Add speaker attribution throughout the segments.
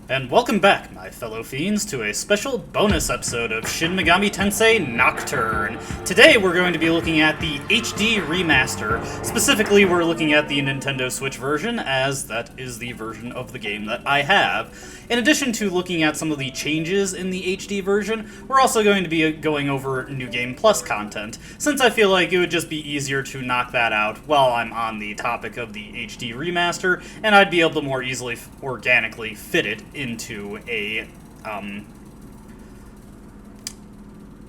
Speaker 1: And welcome back, my fellow fiends, to a special bonus episode of Shin Megami Tensei Nocturne. Today we're going to be looking at the HD remaster. Specifically, we're looking at the Nintendo Switch version, as that is the version of the game that I have. In addition to looking at some of the changes in the HD version, we're also going to be going over New Game Plus content, since I feel like it would just be easier to knock that out while I'm on the topic of the HD remaster, and I'd be able to more easily organically fit it into a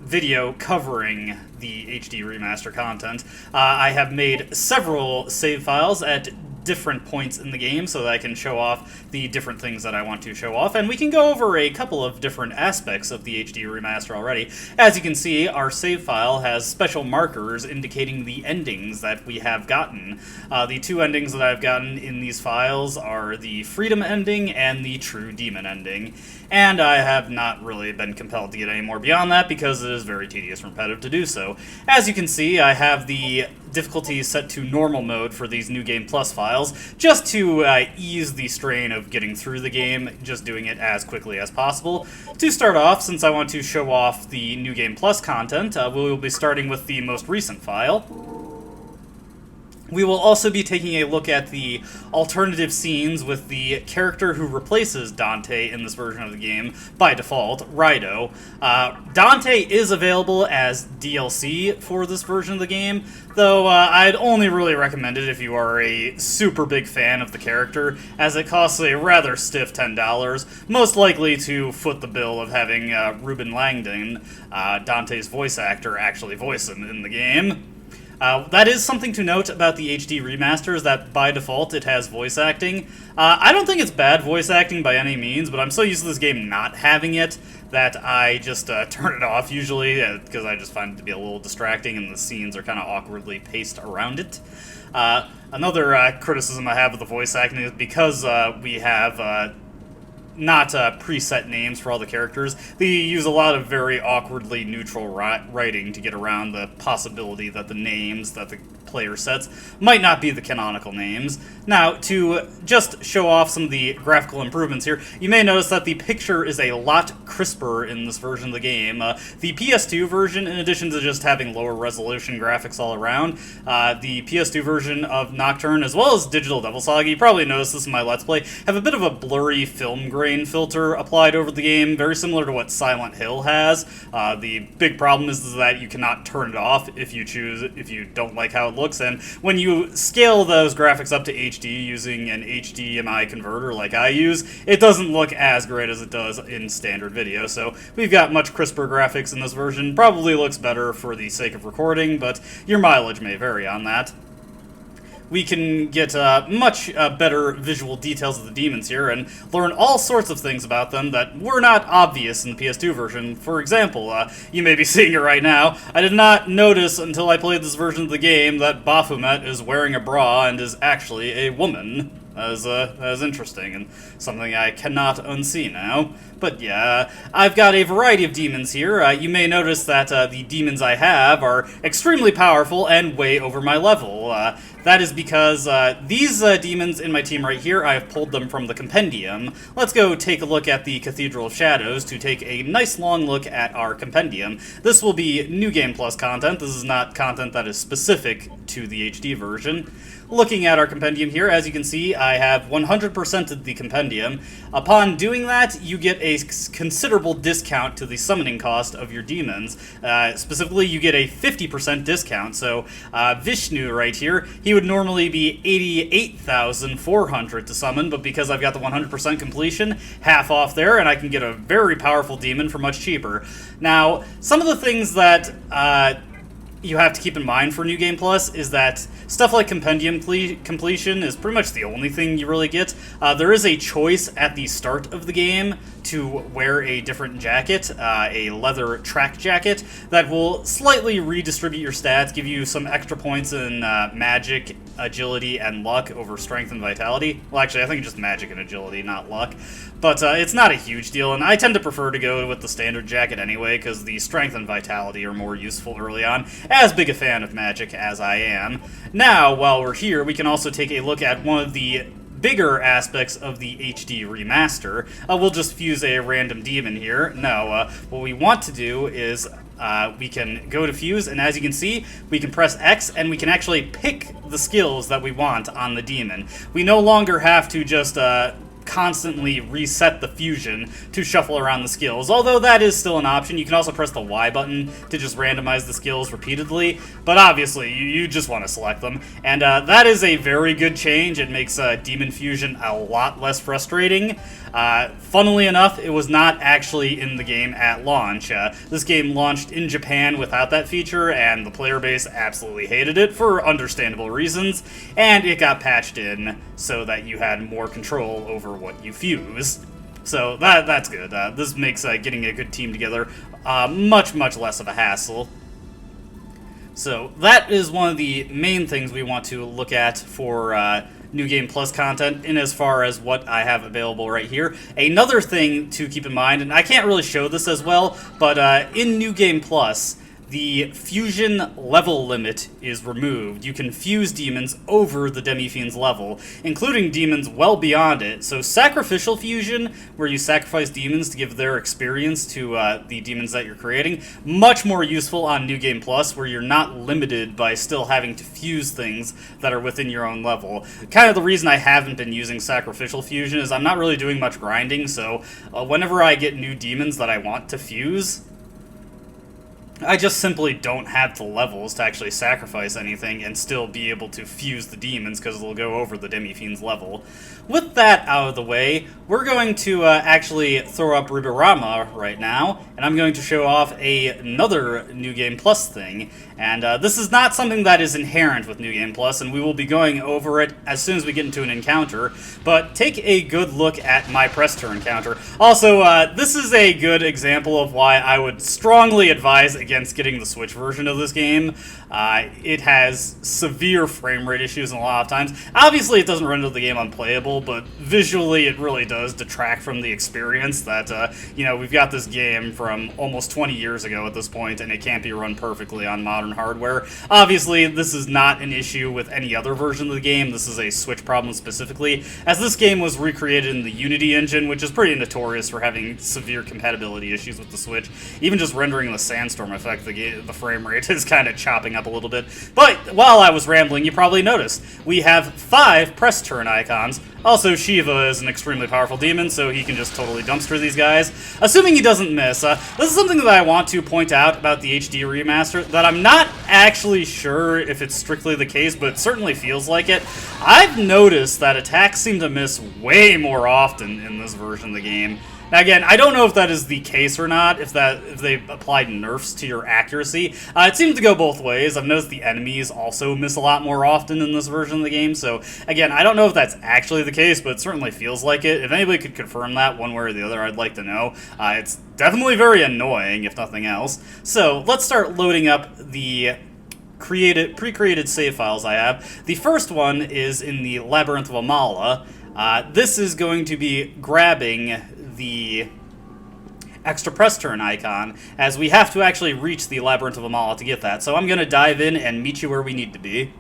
Speaker 1: video covering the HD remaster content. I have made several save files at different points in the game so that I can show off the different things that I want to show off, and we can go over a couple of different aspects of the HD remaster already. As you can see, our save file has special markers indicating the endings that we have gotten. The two endings that I've gotten in these files are the Freedom ending and the True Demon ending, and I have not really been compelled to get any more beyond that because it is very tedious and repetitive to do so. As you can see, I have the difficulty set to normal mode for these New Game Plus files, just to ease the strain of getting through the game, just doing it as quickly as possible. To start off, since I want to show off the New Game Plus content, we will be starting with the most recent file. We will also be taking a look at the alternative scenes with the character who replaces Dante in this version of the game by default, Rydo. Dante is available as DLC for this version of the game, though I'd only really recommend it if you are a super big fan of the character, as it costs a rather stiff $10, most likely to foot the bill of having Ruben Langdon, Dante's voice actor, actually voice him in the game. That is something to note about the HD remaster, is that by default it has voice acting. I don't think it's bad voice acting by any means, but I'm so used to this game not having it that I just turn it off usually, because I just find it to be a little distracting and the scenes are kind of awkwardly paced around it. Another criticism I have of the voice acting is because we have not preset names for all the characters. They use a lot of very awkwardly neutral writing to get around the possibility that the names that the player sets might not be the canonical names. Now, to just show off some of the graphical improvements here, you may notice that the picture is a lot crisper in this version of the game. The PS2 version, in addition to just having lower resolution graphics all around, the PS2 version of Nocturne, as well as Digital Devil Saga, you probably noticed this in my Let's Play, have a bit of a blurry film grain filter applied over the game, very similar to what Silent Hill has. The big problem is that you cannot turn it off if you don't like how it looks, and when you scale those graphics up to HD using an HDMI converter like I use, it doesn't look as great as it does in standard video. So we've got much crisper graphics in this version. Probably looks better for the sake of recording, but your mileage may vary on that. We can get much better visual details of the demons here and learn all sorts of things about them that were not obvious in the PS2 version. For example, you may be seeing it right now, I did not notice until I played this version of the game that Baphomet is wearing a bra and is actually a woman. That is interesting, and something I cannot unsee now. But yeah, I've got a variety of demons here. You may notice that the demons I have are extremely powerful and way over my level. That is because these demons in my team right here, I have pulled them from the compendium. Let's go take a look at the Cathedral Shadows to take a nice long look at our compendium. This will be New Game Plus content. This is not content that is specific to the HD version. Looking at our compendium here, as you can see, I have 100%ed the compendium. Upon doing that, you get a considerable discount to the summoning cost of your demons. Specifically, you get a 50% discount. So Vishnu right here, he would normally be 88,400 to summon, but because I've got the 100% completion, half off there, and I can get a very powerful demon for much cheaper. Now, some of the things that you have to keep in mind for New Game Plus is that stuff like compendium completion is pretty much the only thing you really get. There is a choice at the start of the game to wear a different jacket, a leather track jacket, that will slightly redistribute your stats, give you some extra points in magic, agility, and luck over strength and vitality. Well, actually, I think just magic and agility, not luck. But it's not a huge deal, and I tend to prefer to go with the standard jacket anyway, because the strength and vitality are more useful early on, as big a fan of magic as I am. Now, while we're here, we can also take a look at one of the bigger aspects of the HD remaster. We'll just fuse a random demon here. No, what we want to do is we can go to fuse, and as you can see, we can press X, and we can actually pick the skills that we want on the demon. We no longer have to just constantly reset the fusion to shuffle around the skills, although that is still an option. You can also press the Y button to just randomize the skills repeatedly, but obviously you just want to select them, and that is a very good change. It makes demon fusion a lot less frustrating. Funnily enough, it was not actually in the game at launch. This game launched in Japan without that feature, and the player base absolutely hated it for understandable reasons, and it got patched in so that you had more control over what you fuse. So that's good. This makes getting a good team together much less of a hassle. So that is one of the main things we want to look at for New Game Plus content in as far as what I have available right here. Another thing to keep in mind, and I can't really show this as well, but in New Game Plus, the fusion level limit is removed. You can fuse demons over the Demi-Fiend's level, including demons well beyond it. So sacrificial fusion, where you sacrifice demons to give their experience to the demons that you're creating, much more useful on New Game Plus, where you're not limited by still having to fuse things that are within your own level. Kind of the reason I haven't been using sacrificial fusion is I'm not really doing much grinding, so whenever I get new demons that I want to fuse, I just simply don't have the levels to actually sacrifice anything and still be able to fuse the demons because they'll go over the Demi-Fiend's level. With that out of the way, we're going to actually throw up Riborama right now, and I'm going to show off another New Game Plus thing. And this is not something that is inherent with New Game Plus, and we will be going over it as soon as we get into an encounter, but take a good look at my press turn counter. Also, this is a good example of why I would strongly advise against getting the Switch version of this game. It has severe frame rate issues a lot of times. Obviously, it doesn't render the game unplayable, but visually it really does detract from the experience that, you know, we've got this game from almost 20 years ago at this point, and it can't be run perfectly on modern hardware. Obviously, this is not an issue with any other version of the game. This is a Switch problem specifically, as this game was recreated in the Unity engine, which is pretty notorious for having severe compatibility issues with the Switch. Even just rendering the sandstorm effect, the frame rate is kind of chopping up a little bit. But while I was rambling, you probably noticed we have 5 press turn icons. Also, Shiva is an extremely powerful demon, so he can just totally dumpster these guys. Assuming he doesn't miss, this is something that I want to point out about the HD remaster, that I'm not actually sure if it's strictly the case, but it certainly feels like it. I've noticed that attacks seem to miss way more often in this version of the game. Now again, I don't know if that is the case or not, if they applied nerfs to your accuracy. It seems to go both ways. I've noticed the enemies also miss a lot more often in this version of the game, so again, I don't know if that's actually the case, but it certainly feels like it. If anybody could confirm that one way or the other, I'd like to know. It's definitely very annoying, if nothing else. So, let's start loading up the pre-created save files I have. The first one is in the Labyrinth of Amala. This is going to be grabbing the extra press turn icon, as we have to actually reach the Labyrinth of Amala to get that. So I'm going to dive in and meet you where we need to be.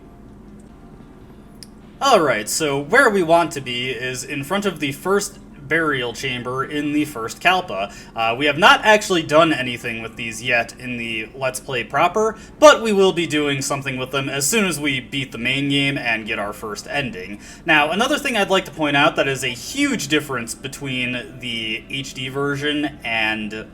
Speaker 1: Alright, so where we want to be is in front of the first burial chamber in the first Kalpa. We have not actually done anything with these yet in the Let's Play proper, but we will be doing something with them as soon as we beat the main game and get our first ending. Now, another thing I'd like to point out that is a huge difference between the HD version and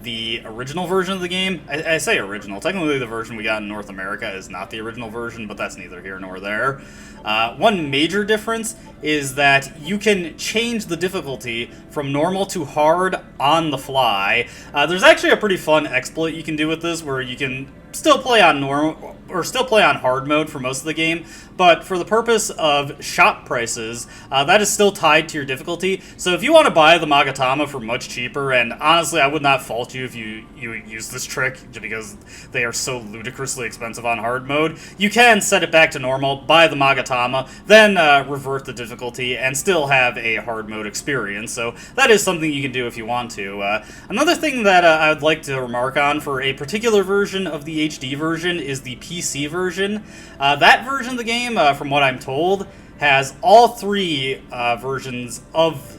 Speaker 1: the original version of the game. I say original. Technically, the version we got in North America is not the original version, but that's neither here nor there. One major difference is that you can change the difficulty from normal to hard on the fly. There's actually a pretty fun exploit you can do with this, where you can still play on normal, or still play on hard mode for most of the game, but for the purpose of shop prices, that is still tied to your difficulty. So if you want to buy the Magatama for much cheaper, and honestly I would not fault you if you use this trick, just because they are so ludicrously expensive on hard mode, you can set it back to normal, buy the Magatama, then revert the difficulty, and still have a hard mode experience. So that is something you can do if you want to. Another thing that I would like to remark on for a particular version of the HD version is the PC version. That version of the game, from what I'm told, has all three versions of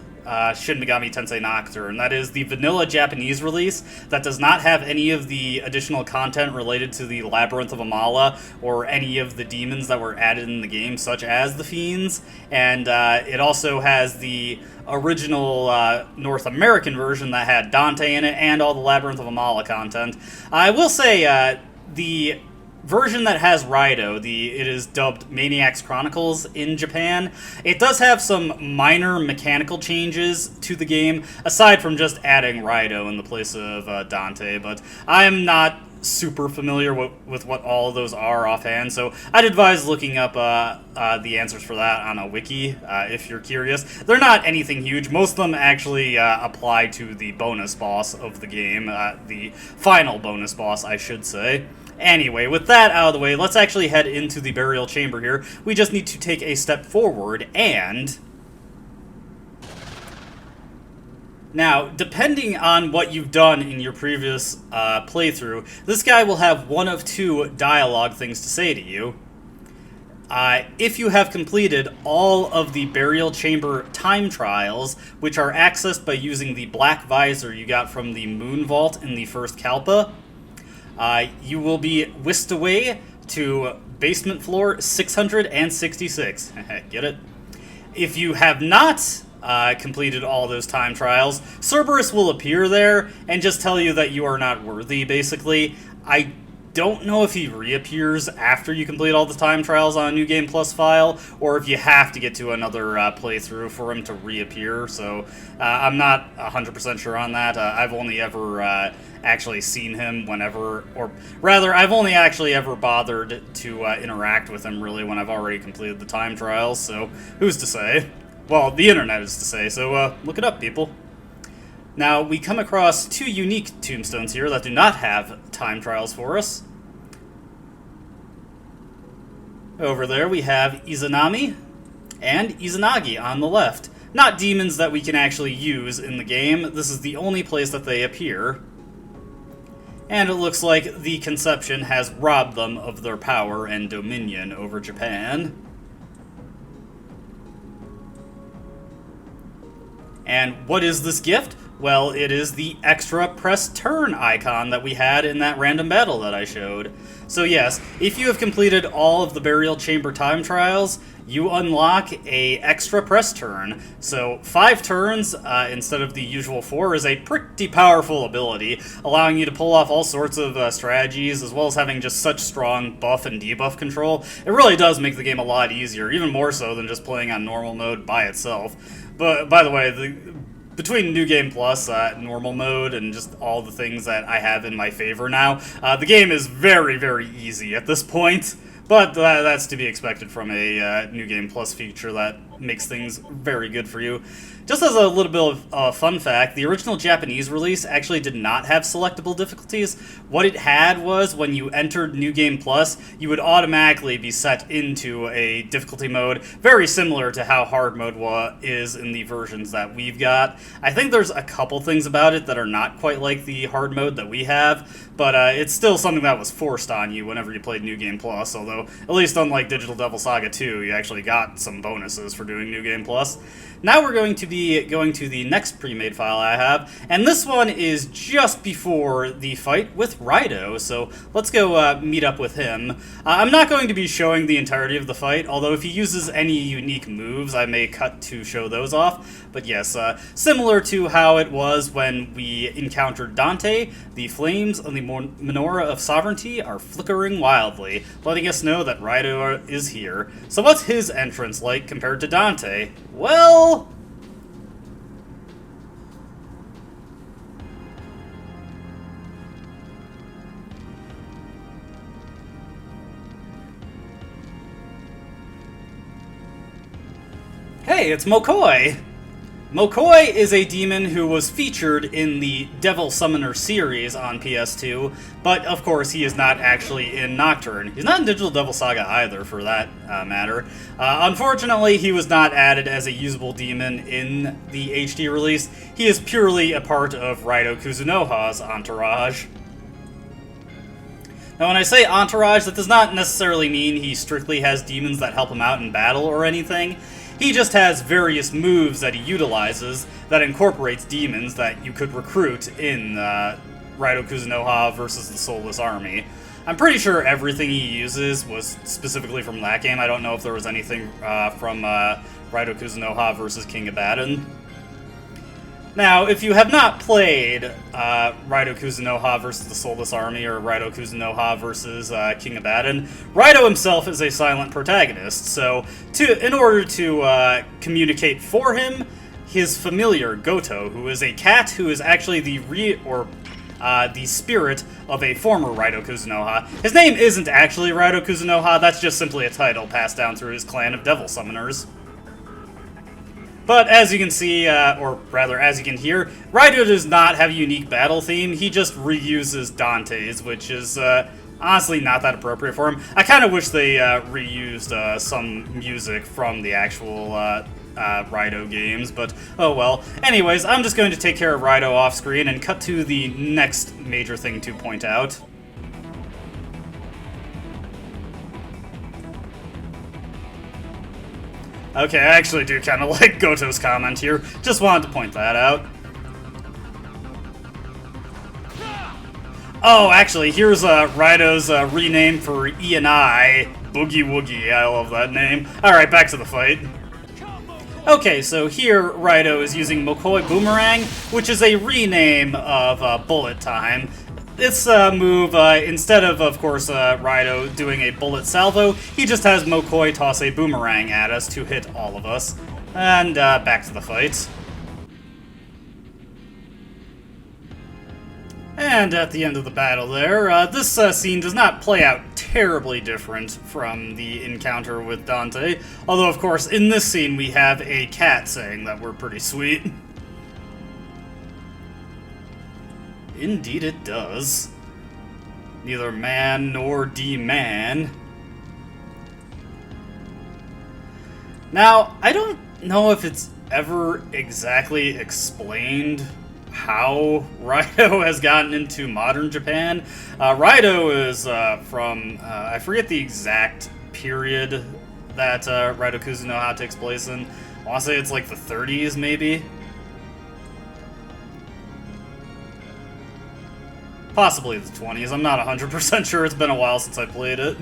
Speaker 1: Shin Megami Tensei Nocturne. That is the vanilla Japanese release that does not have any of the additional content related to the Labyrinth of Amala or any of the demons that were added in the game, such as the Fiends. And it also has the original North American version that had Dante in it and all the Labyrinth of Amala content. I will say the version that has Rydo, it is dubbed Maniac's Chronicles in Japan. It does have some minor mechanical changes to the game, aside from just adding Rydo in the place of Dante, but I am not super familiar with what all of those are offhand, so I'd advise looking up the answers for that on a wiki if you're curious. They're not anything huge. Most of them actually apply to the bonus boss of the game, the final bonus boss, I should say. Anyway, with that out of the way, let's actually head into the burial chamber here. We just need to take a step forward, and now, depending on what you've done in your previous playthrough, this guy will have one of two dialogue things to say to you. If you have completed all of the burial chamber time trials, which are accessed by using the black visor you got from the moon vault in the first Kalpa, you will be whisked away to basement floor 666. Get it? If you have not completed all those time trials, Cerberus will appear there and just tell you that you are not worthy, basically. I don't know if he reappears after you complete all the time trials on a New Game Plus file, or if you have to get to another playthrough for him to reappear, so I'm not 100% sure on that. I've only ever actually seen him whenever, or rather, I've only actually ever bothered to interact with him, really, when I've already completed the time trials, so who's to say? Well, the internet is to say, so look it up, people. Now, we come across two unique tombstones here that do not have time trials for us. Over there we have Izanami and Izanagi on the left. Not demons that we can actually use in the game. This is the only place that they appear. And it looks like the Conception has robbed them of their power and dominion over Japan. And what is this gift? Well, it is the extra press turn icon that we had in that random battle that I showed. So yes, if you have completed all of the burial chamber time trials, you unlock a extra press turn. So 5 turns instead of the usual 4 is a pretty powerful ability, allowing you to pull off all sorts of strategies, as well as having just such strong buff and debuff control. It really does make the game a lot easier, even more so than just playing on normal mode by itself. But by the way, between New Game Plus, normal mode, and just all the things that I have in my favor now, the game is very, very easy at this point. But that's to be expected from a New Game Plus feature that makes things very good for you. Just as a little bit of a fun fact, the original Japanese release actually did not have selectable difficulties. What it had was, when you entered New Game Plus, you would automatically be set into a difficulty mode, very similar to how hard mode is in the versions that we've got. I think there's a couple things about it that are not quite like the hard mode that we have, but it's still something that was forced on you whenever you played New Game Plus, although, at least unlike Digital Devil Saga 2, you actually got some bonuses for doing New Game Plus. Now we're going to be going to the next pre-made file I have, and this one is just before the fight with Rydo, so let's go meet up with him. I'm not going to be showing the entirety of the fight, although if he uses any unique moves, I may cut to show those off. But yes, similar to how it was when we encountered Dante, the flames on the Menorah of Sovereignty are flickering wildly, letting us know that Rydo is here. So what's his entrance like compared to Dante? Well, hey, it's Mokoi! Mokoi is a demon who was featured in the Devil Summoner series on PS2, but of course he is not actually in Nocturne. He's not in Digital Devil Saga either, for that matter. Unfortunately, he was not added as a usable demon in the HD release. He is purely a part of Rydo Kuzunoha's entourage. Now, when I say entourage, that does not necessarily mean he strictly has demons that help him out in battle or anything. He just has various moves that he utilizes that incorporates demons that you could recruit in Rydo Kuzunoha versus the Soulless Army. I'm pretty sure everything he uses was specifically from that game. I don't know if there was anything from Rydo Kuzunoha versus King Abaddon. Now, if you have not played Rydo Kuzunoha versus the Soulless Army or Rydo Kuzunoha versus King Abaddon, Rydo himself is a silent protagonist, so in order to communicate for him, his familiar, Goto, who is a cat who is actually the spirit of a former Rydo Kuzunoha. His name isn't actually Rydo Kuzunoha, that's just simply a title passed down through his clan of devil summoners. But as you can see, or rather as you can hear, Rydo does not have a unique battle theme, he just reuses Dante's, which is honestly not that appropriate for him. I kind of wish they reused some music from the actual Rydo games, but oh well. Anyways, I'm just going to take care of Rydo off screen and cut to the next major thing to point out. Okay, I actually do kind of like Goto's comment here. Just wanted to point that out. Oh, actually, here's Rydo's rename for Izanami, Boogie Woogie. I love that name. Alright, back to the fight. Okay, so here Rydo is using Mokoi Boomerang, which is a rename of Bullet Time. This move, instead of course, Rydo doing a bullet salvo, he just has Mokoi toss a boomerang at us to hit all of us. And back to the fight. And at the end of the battle there, this scene does not play out terribly different from the encounter with Dante. Although, of course, in this scene we have a cat saying that we're pretty sweet. Indeed it does. Neither man nor D-man. Now, I don't know if it's ever exactly explained how Rydo has gotten into modern Japan. Rydo is from, I forget the exact period that Rydo Kuzunoha takes place in. I want to say it's like the 30s, maybe? Possibly the 20s, I'm not 100% sure, it's been a while since I played it.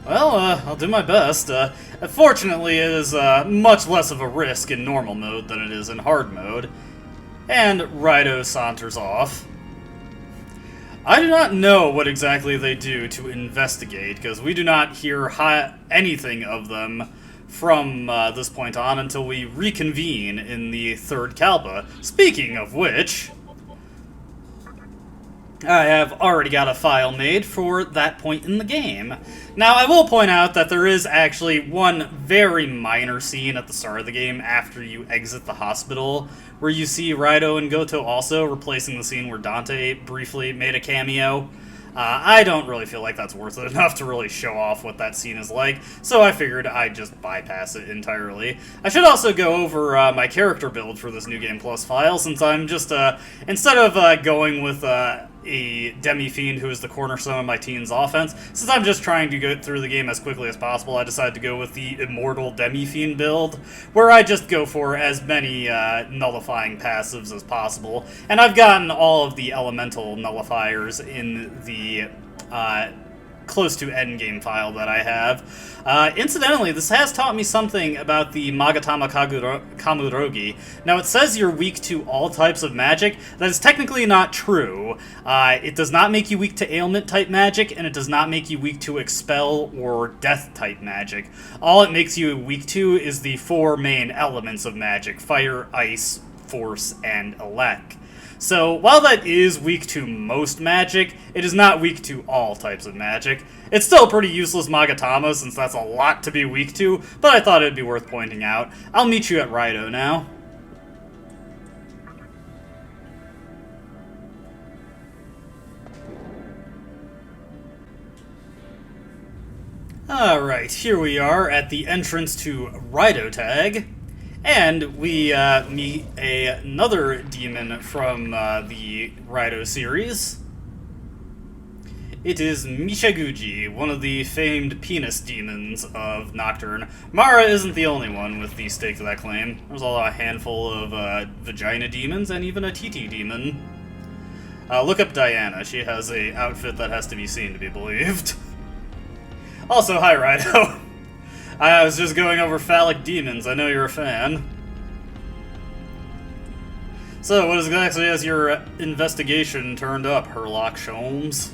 Speaker 1: Well, I'll do my best. Fortunately, it is much less of a risk in normal mode than it is in hard mode. And Rydo saunters off. I do not know what exactly they do to investigate, because we do not hear anything of them from this point on until we reconvene in the third Kalpa. Speaking of which, I have already got a file made for that point in the game. Now, I will point out that there is actually one very minor scene at the start of the game after you exit the hospital, where you see Rydo and Goto also replacing the scene where Dante briefly made a cameo. I don't really feel like that's worth it enough to really show off what that scene is like, so I figured I'd just bypass it entirely. I should also go over my character build for this New Game Plus file, since I'm just, instead of going with a Demi-Fiend who is the cornerstone of my team's offense, since I'm just trying to get through the game as quickly as possible, I decided to go with the Immortal Demi-Fiend build, where I just go for as many nullifying passives as possible, and I've gotten all of the elemental nullifiers in the close to endgame file that I have. Incidentally, this has taught me something about the Magatama Kamurogi. Now, it says you're weak to all types of magic. That is technically not true. It does not make you weak to ailment-type magic, and it does not make you weak to expel or death-type magic. All it makes you weak to is the four main elements of magic: fire, ice, force, and elect. So, while that is weak to most magic, it is not weak to all types of magic. It's still a pretty useless Magatama, since that's a lot to be weak to, but I thought it'd be worth pointing out. I'll meet you at Rydo now. Alright, here we are at the entrance to Rydo Tag. And we meet another demon from the Rydo series. It is Mishaguji, one of the famed penis demons of Nocturne. Mara isn't the only one with the stake to that claim. There's a handful of vagina demons and even a TT demon. Look up Diana. She has a outfit that has to be seen to be believed. Also, hi Rydo. I was just going over phallic demons. I know you're a fan. So, what exactly has your investigation turned up, Herlock Sholmes?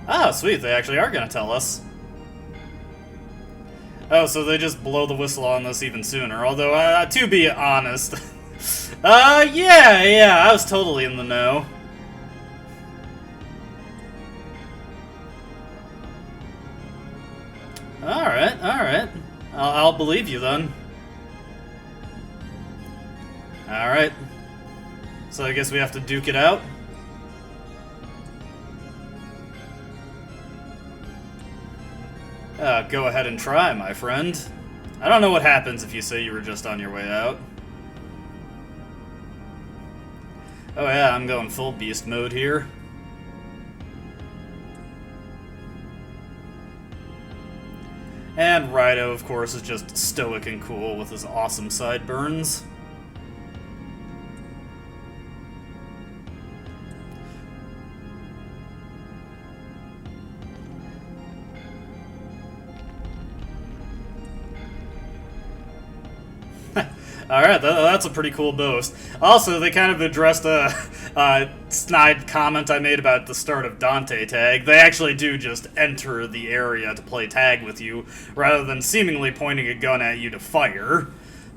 Speaker 1: Ah, sweet, they actually are gonna tell us. Oh, so they just blow the whistle on this even sooner, although, to be honest... yeah, I was totally in the know. Alright. I'll believe you then. Alright. So I guess we have to duke it out? Go ahead and try, my friend. I don't know what happens if you say you were just on your way out. Oh yeah, I'm going full beast mode here. And Rydo, of course, is just stoic and cool with his awesome sideburns. Alright, that's a pretty cool boast. Also, they kind of addressed a snide comment I made about the start of Dante Tag. They actually do just enter the area to play tag with you, rather than seemingly pointing a gun at you to fire.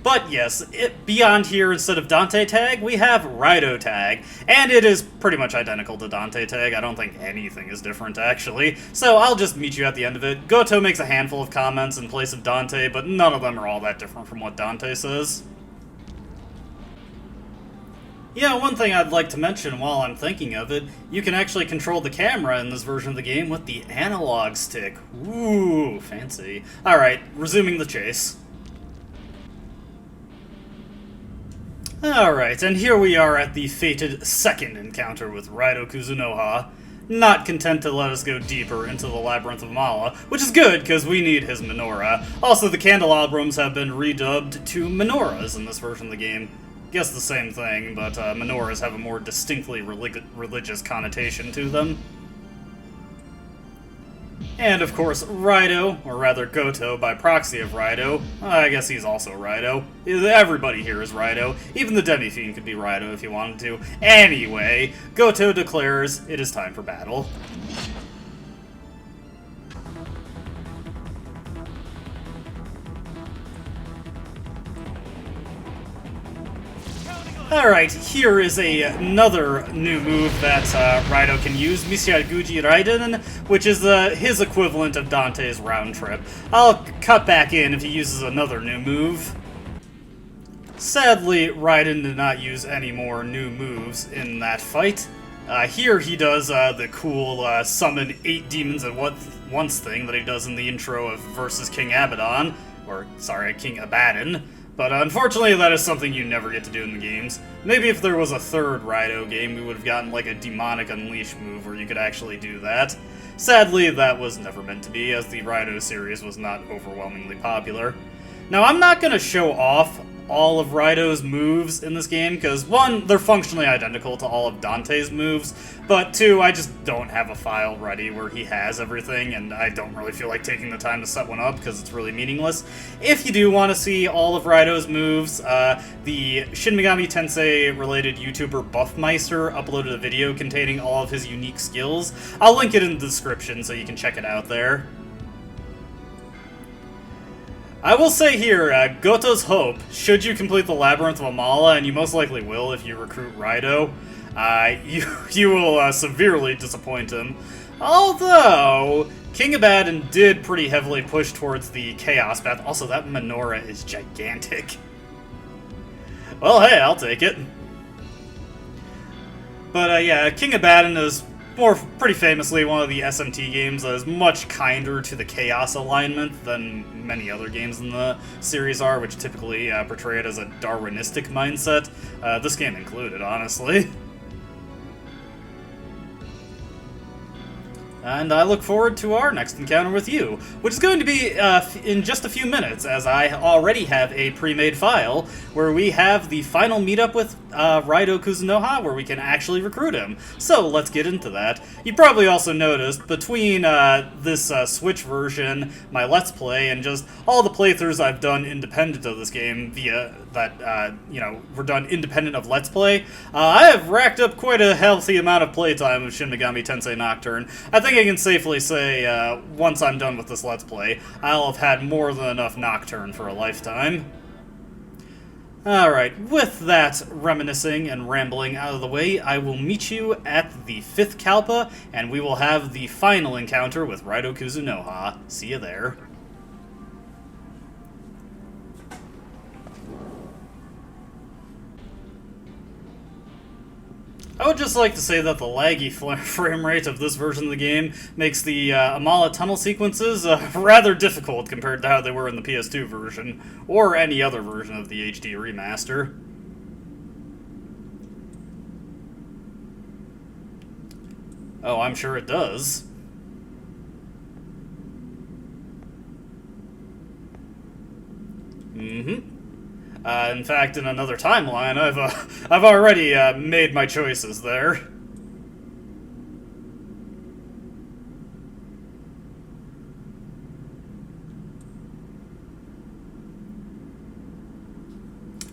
Speaker 1: But yes, beyond here, instead of Dante Tag, we have Rydo Tag, and it is pretty much identical to Dante Tag. I don't think anything is different, actually. So I'll just meet you at the end of it. Goto makes a handful of comments in place of Dante, but none of them are all that different from what Dante says. Yeah, one thing I'd like to mention while I'm thinking of it, you can actually control the camera in this version of the game with the analog stick. Ooh, fancy. Alright, resuming the chase. Alright, and here we are at the fated second encounter with Rydo Kuzunoha. Not content to let us go deeper into the Labyrinth of Mala, which is good, because we need his menorah. Also, the candelabrums have been redubbed to menorahs in this version of the game. Guess the same thing, but menorahs have a more distinctly religious connotation to them. And of course, Rydo, or rather Goto by proxy of Rydo. I guess he's also Rydo. Everybody here is Rydo. Even the Demi-Fiend could be Rydo if he wanted to. Anyway, Goto declares it is time for battle. Alright, here is another new move that Rydo can use, Mishaguji Raiden, which is his equivalent of Dante's round trip. I'll cut back in if he uses another new move. Sadly, Raiden did not use any more new moves in that fight. Here he does the cool summon 8 demons at once thing that he does in the intro of Versus King Abaddon, or sorry, King Abaddon. But unfortunately, that is something you never get to do in the games. Maybe if there was a third Rydo game, we would have gotten like a Demonic Unleash move where you could actually do that. Sadly, that was never meant to be, as the Rydo series was not overwhelmingly popular. Now, I'm not going to show off all of Rydo's moves in this game, because 1, they're functionally identical to all of Dante's moves, but 2, I just don't have a file ready where he has everything, and I don't really feel like taking the time to set one up, because it's really meaningless. If you do want to see all of Rydo's moves, the Shin Megami Tensei related YouTuber Buffmeister uploaded a video containing all of his unique skills. I'll link it in the description so you can check it out there. I will say here, Goto's hope, should you complete the Labyrinth of Amala, and you most likely will if you recruit Rydo, you will severely disappoint him. Although, King Abaddon did pretty heavily push towards the Chaos path. Also, that menorah is gigantic. Well, hey, I'll take it. But yeah, King Abaddon is pretty famously, one of the SMT games that is much kinder to the chaos alignment than many other games in the series are, which typically portray it as a Darwinistic mindset. This game included, honestly. And I look forward to our next encounter with you, which is going to be in just a few minutes, as I already have a pre-made file where we have the final meetup with Rydo Kuzunoha, where we can actually recruit him. So let's get into that. You probably also noticed between this Switch version, my Let's Play, and just all the playthroughs I've done independent of this game via that, were done independent of Let's Play, I have racked up quite a healthy amount of playtime of Shin Megami Tensei Nocturne. I think I can safely say, once I'm done with this Let's Play, I'll have had more than enough Nocturne for a lifetime. Alright, with that reminiscing and rambling out of the way, I will meet you at the 5th Kalpa, and we will have the final encounter with Rydo Kuzunoha. See you there. I would just like to say that the laggy frame rate of this version of the game makes the Amala tunnel sequences rather difficult compared to how they were in the PS2 version, or any other version of the HD remaster. Oh, I'm sure it does. In fact, in another timeline, I've already made my choices there.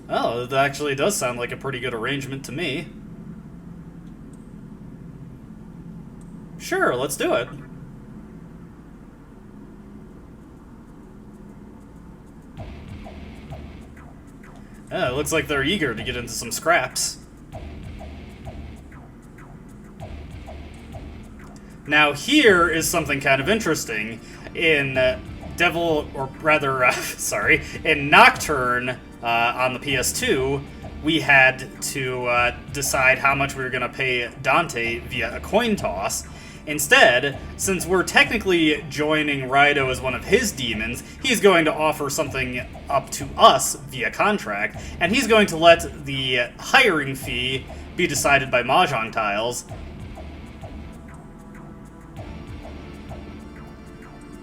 Speaker 1: Oh, it actually does sound like a pretty good arrangement to me. Sure, let's do it. It looks like they're eager to get into some scraps. Now here is something kind of interesting. In in Nocturne on the PS2, we had to decide how much we were going to pay Dante via a coin toss. Instead, since we're technically joining Rydo as one of his demons, he's going to offer something up to us via contract, and he's going to let the hiring fee be decided by Mahjong tiles.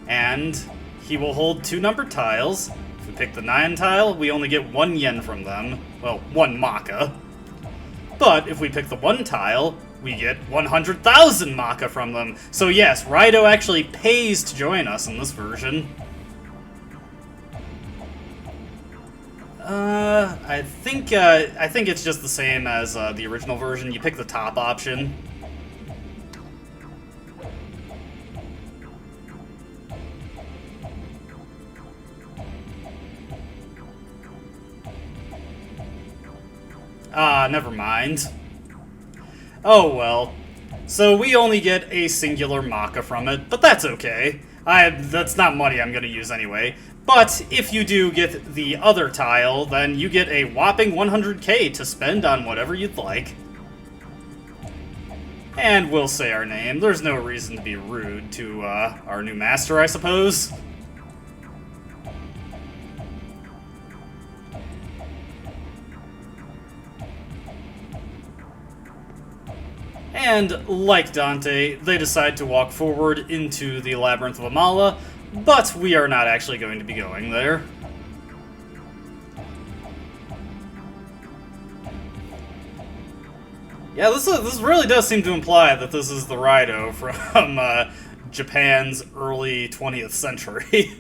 Speaker 1: And he will hold 2 numbered tiles. If we pick the 9 tile, we only get 1 yen from them. Well, 1 Maka. But if we pick the 1 tile, we get 100,000 Maka from them. So yes, Rydo actually pays to join us in this version. I think it's just the same as the original version. You pick the top option. Never mind. Oh well. So we only get a singular Maka from it, but that's okay. That's not money I'm gonna use anyway. But if you do get the other tile, then you get a whopping 100k to spend on whatever you'd like. And we'll say our name. There's no reason to be rude to our new master, I suppose. And, like Dante, they decide to walk forward into the Labyrinth of Amala, but we are not actually going to be going there. Yeah, this really does seem to imply that this is the Rydo from Japan's early 20th century.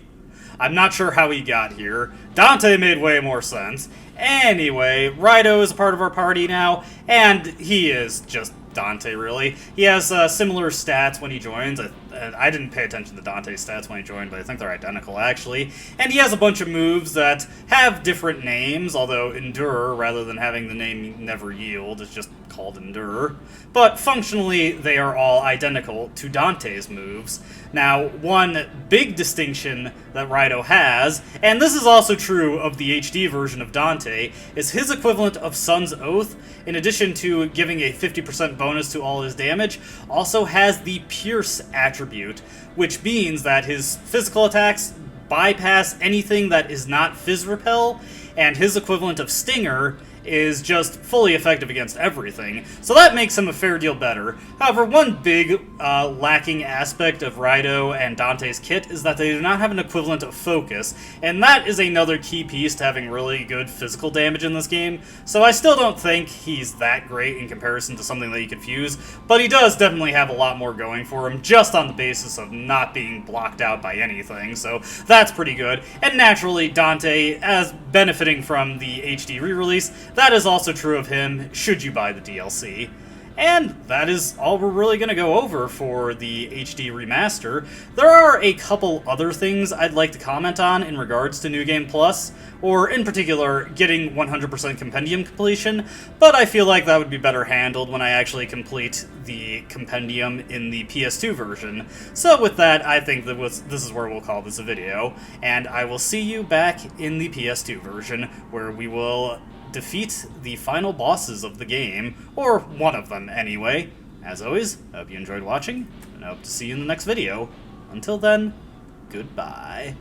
Speaker 1: I'm not sure how he got here. Dante made way more sense. Anyway, Rydo is a part of our party now, and he is just Dante, really. He has similar stats when he joins. and I didn't pay attention to Dante's stats when he joined, but I think they're identical, actually. And he has a bunch of moves that have different names, although Endure, rather than having the name Never Yield, is just called Endure. But functionally, they are all identical to Dante's moves. Now, one big distinction that Rydo has, and this is also true of the HD version of Dante, is his equivalent of Sun's Oath, in addition to giving a 50% bonus to all his damage, also has the Pierce attribute, which means that his physical attacks bypass anything that is not Fizz Repel, and his equivalent of Stinger is just fully effective against everything, so that makes him a fair deal better. However, one big lacking aspect of Rydo and Dante's kit is that they do not have an equivalent of focus, and that is another key piece to having really good physical damage in this game, so I still don't think he's that great in comparison to something that you could fuse, but he does definitely have a lot more going for him, just on the basis of not being blocked out by anything, so that's pretty good. And naturally, Dante, as benefiting from the HD re-release, that is also true of him, should you buy the DLC. And that is all we're really going to go over for the HD remaster. There are a couple other things I'd like to comment on in regards to New Game Plus, or in particular, getting 100% compendium completion, but I feel like that would be better handled when I actually complete the compendium in the PS2 version. So with that, I think that this is where we'll call this a video, and I will see you back in the PS2 version, where we will defeat the final bosses of the game, or one of them anyway. As always, I hope you enjoyed watching, and I hope to see you in the next video. Until then, goodbye.